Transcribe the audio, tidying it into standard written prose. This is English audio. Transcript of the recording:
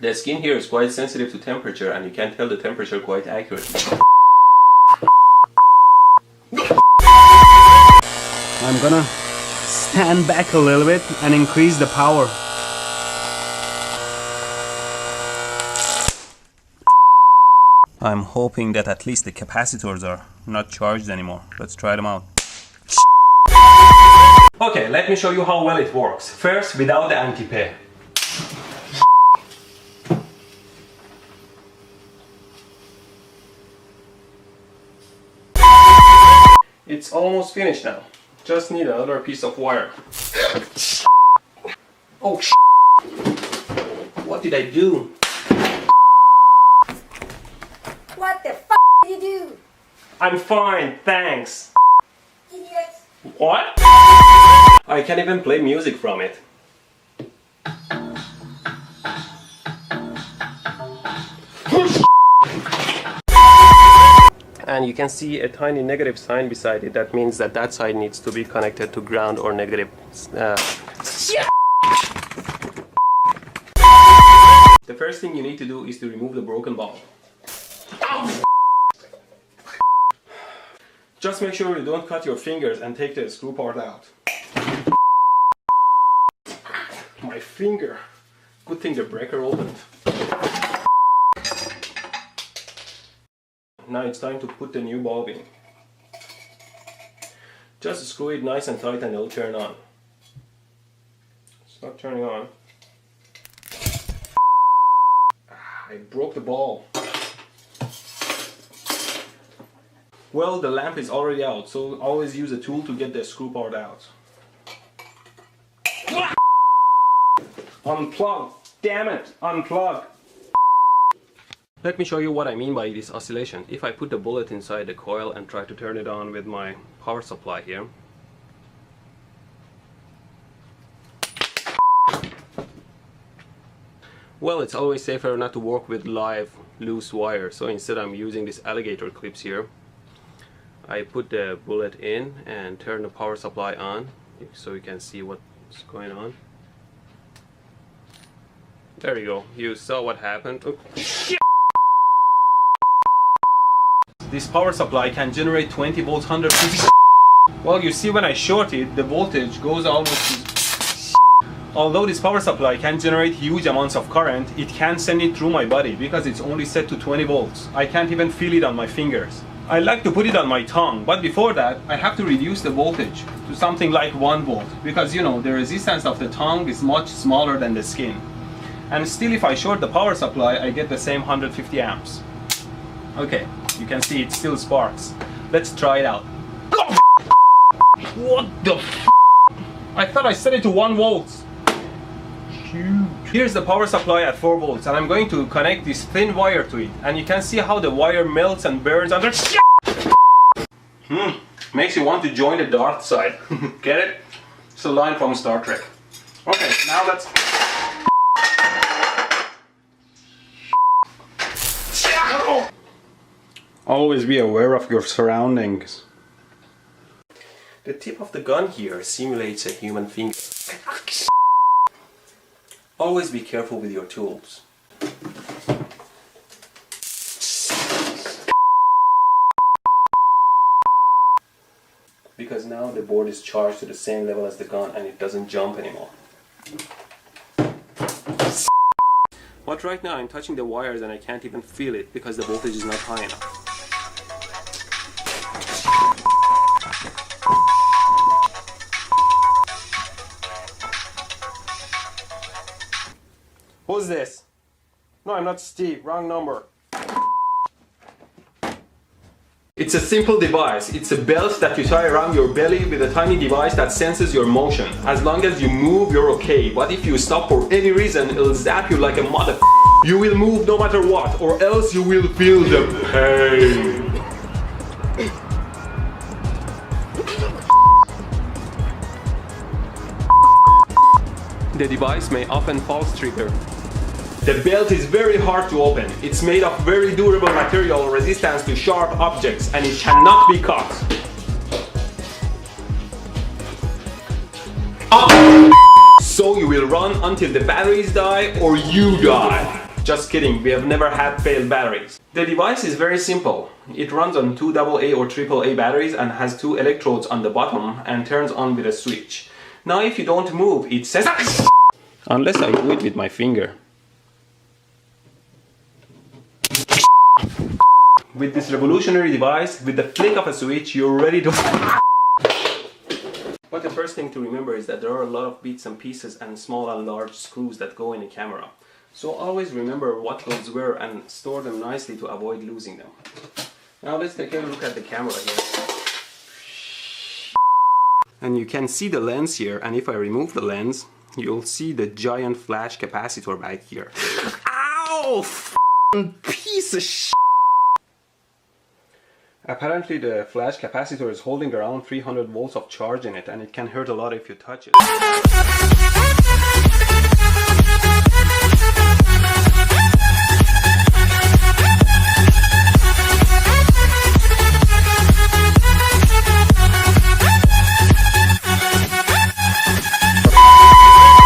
The skin here is quite sensitive to temperature and you can tell the temperature quite accurately. I'm gonna stand back a little bit and increase the power. I'm hoping that at least the capacitors are not charged anymore. Let's try them out. Okay, let me show you how well it works. First, without the anti-pay. It's almost finished now. Just need another piece of wire. Oh sh**. What did I do? What the f*** did you do? I'm fine, thanks. Idiot. What? I can't even play music from it. And you can see a tiny negative sign beside it. That means that that side needs to be connected to ground or negative. The first thing you need to do is to remove the broken ball. Just make sure you don't cut your fingers and take the screw part out. My finger. Good thing the breaker opened. Now it's time to put the new bulb in. Just screw it nice and tight and it'll turn on. It's not turning on. I broke the ball. Well, the lamp is already out, so always use a tool to get the screw part out. Unplug! Damn it! Unplug! Let me show you what I mean by this oscillation. If I put the bullet inside the coil and try to turn it on with my power supply here. Well, it's always safer not to work with live loose wire, so instead I'm using these alligator clips here. I put the bullet in and turn the power supply on so you can see what's going on. There you go, you saw what happened. Oh, shit. This power supply can generate 20 volts, 150. Well, you see when I short it, the voltage goes almost to. Although this power supply can generate huge amounts of current, it can't send it through my body because it's only set to 20 volts. I can't even feel it on my fingers. I like to put it on my tongue, but before that I have to reduce the voltage to something like 1 volt because, you know, the resistance of the tongue is much smaller than the skin. And still, if I short the power supply, I get the same 150 amps. Okay, you can see it still sparks. Let's try it out. What the f***? I thought I set it to 1 volt. Huge. Here's the power supply at 4 volts and I'm going to connect this thin wire to it. And you can see how the wire melts and burns under. Makes you want to join the dark side. Get it? It's a line from Star Trek. Okay, now let's. Always be aware of your surroundings. The tip of the gun here simulates a human finger. Always be careful with your tools. Because now the board is charged to the same level as the gun and it doesn't jump anymore. But right now I'm touching the wires and I can't even feel it because the voltage is not high enough. Who's this? No, I'm not Steve. Wrong number. It's a simple device. It's a belt that you tie around your belly with a tiny device that senses your motion. As long as you move, you're okay. But if you stop for any reason, it'll zap you like a mother. You will move no matter what, or else you will feel the pain. The device may often false trigger. The belt is very hard to open. It's made of very durable material resistant to sharp objects and it cannot be cut. So you will run until the batteries die or you die. Just kidding, we have never had failed batteries. The device is very simple. It runs on 2 AA or AAA batteries and has 2 electrodes on the bottom and turns on with a switch. Now if you don't move, it says unless I do it with my finger. With this revolutionary device, with the flick of a switch, you're ready to But the first thing to remember is that there are a lot of bits and pieces and small and large screws that go in a camera. So always remember what goes where and store them nicely to avoid losing them. Now let's take a look at the camera here. And you can see the lens here, and if I remove the lens, you'll see the giant flash capacitor back here. Ow! Piece of shit! Apparently the flash capacitor is holding around 300 volts of charge in it, and it can hurt a lot if you touch it.